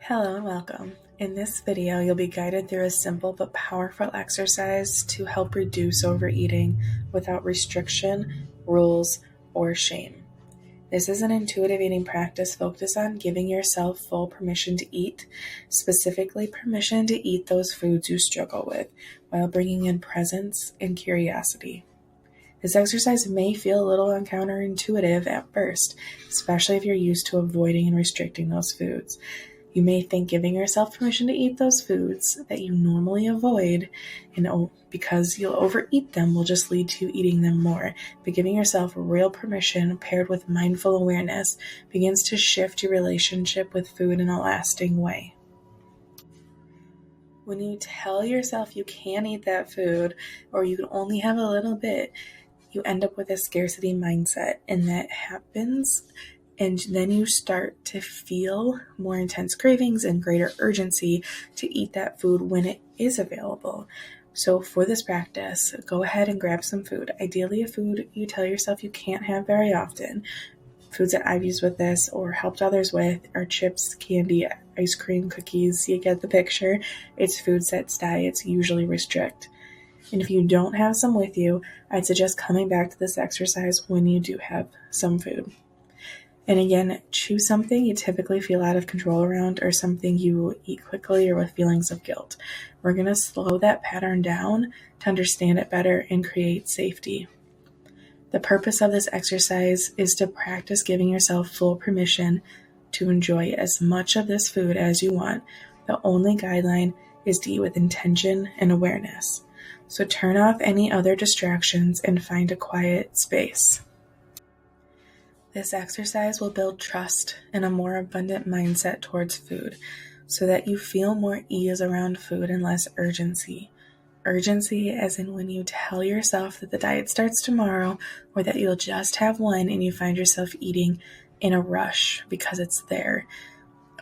Hello and welcome. In this video, you'll be guided through a simple but powerful exercise to help reduce overeating without restriction, rules, or shame. This is an intuitive eating practice focused on giving yourself full permission to eat, specifically permission to eat those foods you struggle with, while bringing in presence and curiosity. This exercise may feel a little counterintuitive at first, especially if you're used to avoiding and restricting those foods. You may think giving yourself permission to eat those foods that you normally avoid, and because you'll overeat them, will just lead to you eating them more. But giving yourself real permission paired with mindful awareness begins to shift your relationship with food in a lasting way. When you tell yourself you can't eat that food, or you can only have a little bit, you end up with a scarcity mindset, and that happens. And then you start to feel more intense cravings and greater urgency to eat that food when it is available. So for this practice, go ahead and grab some food. Ideally, a food you tell yourself you can't have very often. Foods that I've used with this or helped others with are chips, candy, ice cream, cookies. You get the picture. It's foods that diets usually restrict. And if you don't have some with you, I'd suggest coming back to this exercise when you do have some food. And again, choose something you typically feel out of control around, or something you eat quickly or with feelings of guilt. We're going to slow that pattern down to understand it better and create safety. The purpose of this exercise is to practice giving yourself full permission to enjoy as much of this food as you want. The only guideline is to eat with intention and awareness. So turn off any other distractions and find a quiet space. This exercise will build trust and a more abundant mindset towards food, so that you feel more ease around food and less urgency. Urgency as in when you tell yourself that the diet starts tomorrow, or that you'll just have one and you find yourself eating in a rush because it's there.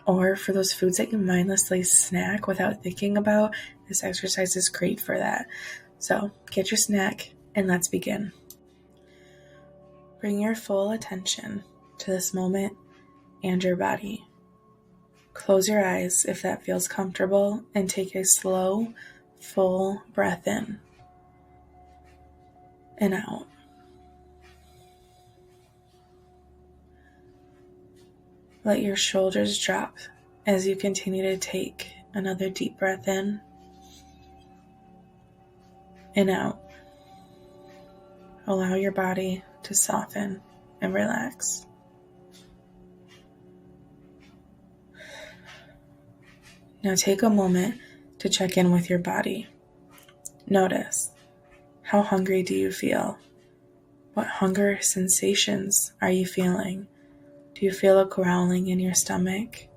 Or for those foods that you mindlessly snack without thinking about, this exercise is great for that. So get your snack and let's begin. Bring your full attention to this moment and your body. Close your eyes if that feels comfortable and take a slow, full breath in and out. Let your shoulders drop as you continue to take another deep breath in and out. Allow your body to soften and relax. Now take a moment to check in with your body. Notice, how hungry do you feel? What hunger sensations are you feeling? Do you feel a growling in your stomach?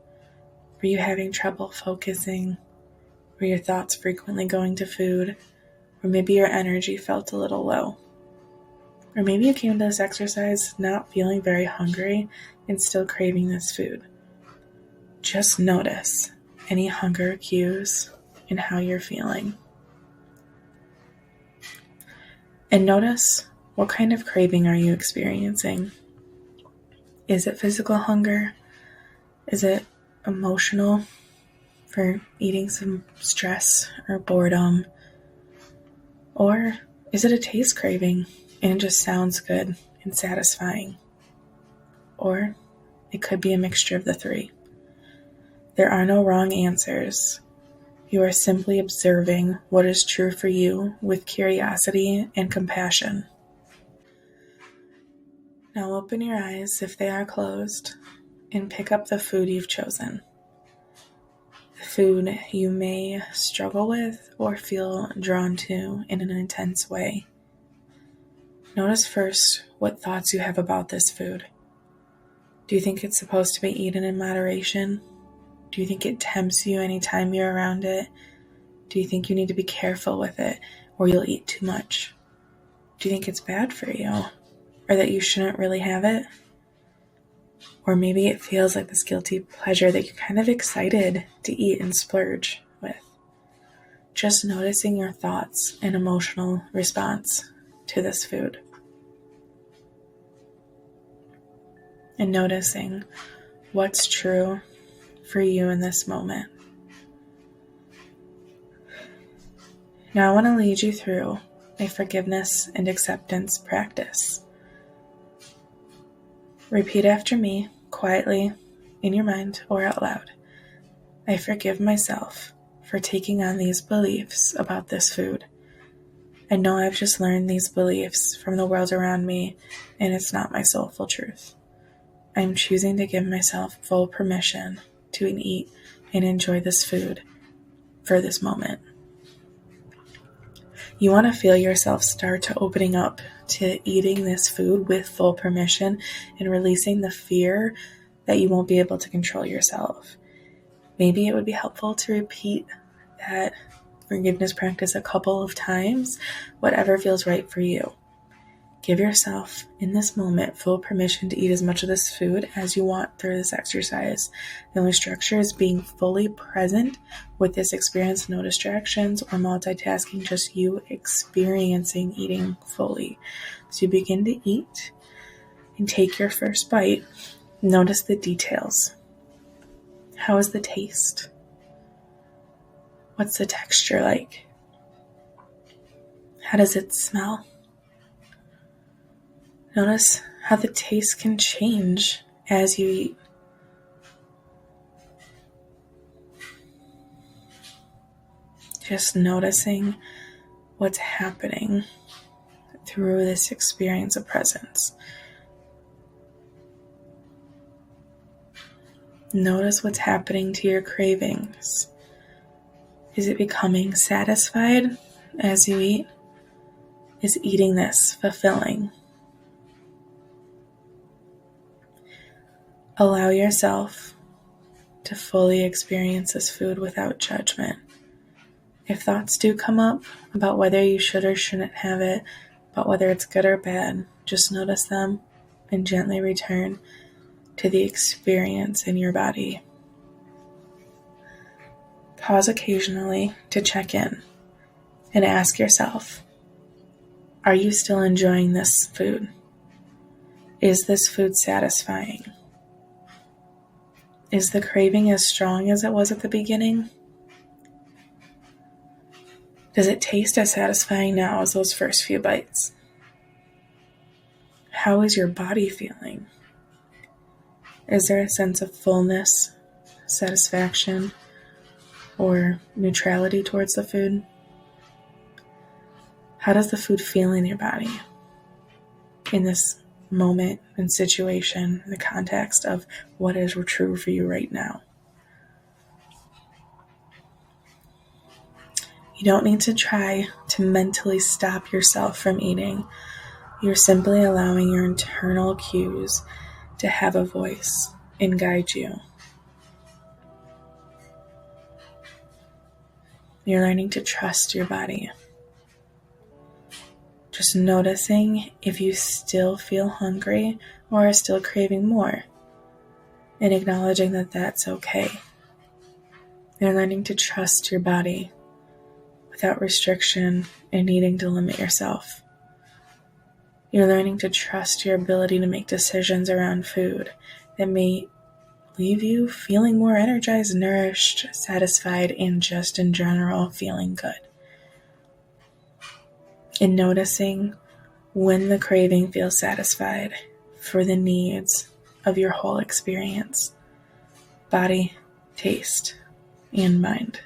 Were you having trouble focusing? Were your thoughts frequently going to food? Or maybe your energy felt a little low? Or maybe you came to this exercise not feeling very hungry and still craving this food. Just notice any hunger cues and how you're feeling. And notice, what kind of craving are you experiencing? Is it physical hunger? Is it emotional, for eating some stress or boredom? Or is it a taste craving and it just sounds good and satisfying? Or it could be a mixture of the three. There are no wrong answers. You are simply observing what is true for you with curiosity and compassion. Now open your eyes if they are closed and pick up the food you've chosen. The food you may struggle with or feel drawn to in an intense way. Notice first what thoughts you have about this food. Do you think it's supposed to be eaten in moderation? Do you think it tempts you anytime you're around it? Do you think you need to be careful with it or you'll eat too much? Do you think it's bad for you or that you shouldn't really have it? Or maybe it feels like this guilty pleasure that you're kind of excited to eat and splurge with. Just noticing your thoughts and emotional response to this food. And noticing what's true for you in this moment. Now I want to lead you through a forgiveness and acceptance practice. Repeat after me, quietly, in your mind or out loud. I forgive myself for taking on these beliefs about this food. I know I've just learned these beliefs from the world around me, and it's not my soulful truth. I'm choosing to give myself full permission to eat and enjoy this food for this moment. You want to feel yourself start to opening up to eating this food with full permission and releasing the fear that you won't be able to control yourself. Maybe it would be helpful to repeat that forgiveness practice a couple of times, whatever feels right for you. Give yourself, in this moment, full permission to eat as much of this food as you want through this exercise. The only structure is being fully present with this experience, no distractions or multitasking, just you experiencing eating fully. So you begin to eat and take your first bite. Notice the details. How is the taste? What's the texture like? How does it smell? Notice how the taste can change as you eat. Just noticing what's happening through this experience of presence. Notice what's happening to your cravings. Is it becoming satisfied as you eat? Is eating this fulfilling? Allow yourself to fully experience this food without judgment. If thoughts do come up about whether you should or shouldn't have it, about whether it's good or bad, just notice them and gently return to the experience in your body. Pause occasionally to check in and ask yourself, are you still enjoying this food? Is this food satisfying? Is the craving as strong as it was at the beginning? Does it taste as satisfying now as those first few bites? How is your body feeling? Is there a sense of fullness, satisfaction, or neutrality towards the food? How does the food feel in your body in this moment and situation, in the context of what is true for you right now? You don't need to try to mentally stop yourself from eating. You're simply allowing your internal cues to have a voice and guide you. You're learning to trust your body. Just noticing if you still feel hungry or are still craving more, and acknowledging that that's okay. You're learning to trust your body without restriction and needing to limit yourself. You're learning to trust your ability to make decisions around food that may leave you feeling more energized, nourished, satisfied, and just in general feeling good. And noticing when the craving feels satisfied for the needs of your whole experience, body, taste, and mind.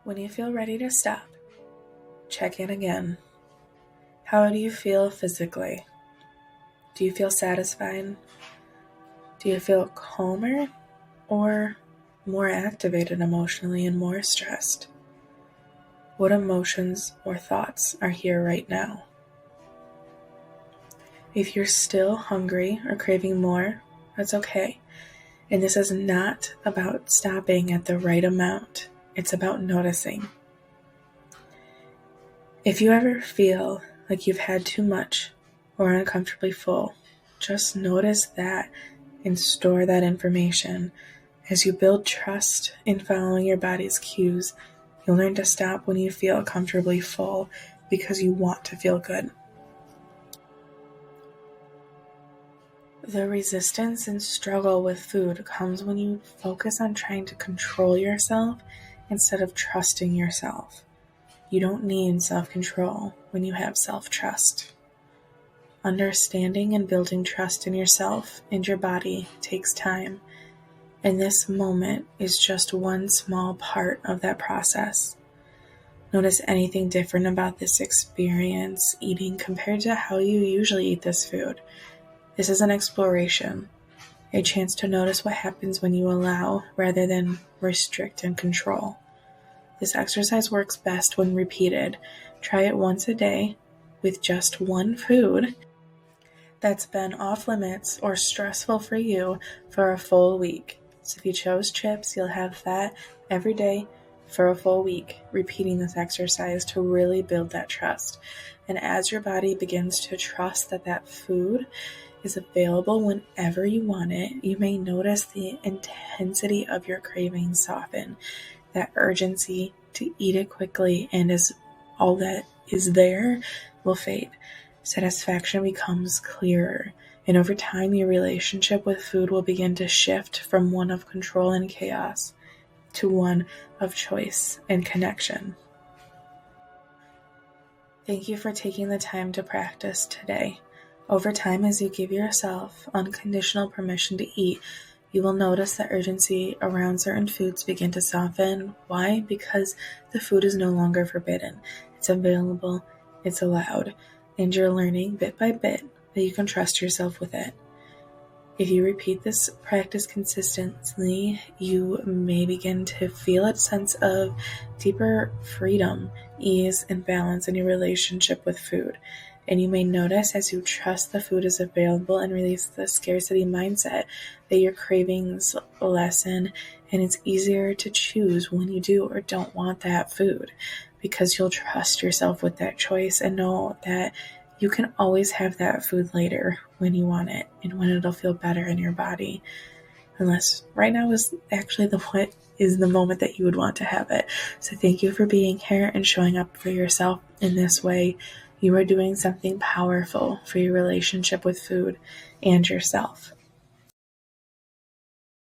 When you feel ready to stop, check in again. How do you feel physically? Do you feel satisfied? Do you feel calmer or more activated emotionally and more stressed? What emotions or thoughts are here right now? If you're still hungry or craving more, that's okay. And this is not about stopping at the right amount. It's about noticing. If you ever feel like you've had too much or uncomfortably full, just notice that and store that information. As you build trust in following your body's cues, you'll learn to stop when you feel comfortably full because you want to feel good. The resistance and struggle with food comes when you focus on trying to control yourself instead of trusting yourself. You don't need self-control when you have self-trust. Understanding and building trust in yourself and your body takes time, and this moment is just one small part of that process. Notice anything different about this experience eating compared to how you usually eat this food. This is an exploration, a chance to notice what happens when you allow rather than restrict and control. This exercise works best when repeated. Try it once a day with just one food that's been off limits or stressful for you for a full week. So if you chose chips, you'll have that every day for a full week, repeating this exercise to really build that trust. And as your body begins to trust that that food is available whenever you want it, you may notice the intensity of your cravings soften. That urgency to eat it quickly and as all that is there will fade. Satisfaction becomes clearer, and over time your relationship with food will begin to shift from one of control and chaos to one of choice and connection. Thank you for taking the time to practice today. Over time, as you give yourself unconditional permission to eat, you will notice the urgency around certain foods begin to soften. Why? Because the food is no longer forbidden. It's available, it's allowed, and you're learning bit by bit that you can trust yourself with it. If you repeat this practice consistently, you may begin to feel a sense of deeper freedom, ease, and balance in your relationship with food. And you may notice as you trust the food is available and release the scarcity mindset that your cravings lessen, and it's easier to choose when you do or don't want that food because you'll trust yourself with that choice and know that you can always have that food later when you want it and when it'll feel better in your body. Unless right now is actually the moment that you would want to have it. So thank you for being here and showing up for yourself in this way. You are doing something powerful for your relationship with food and yourself.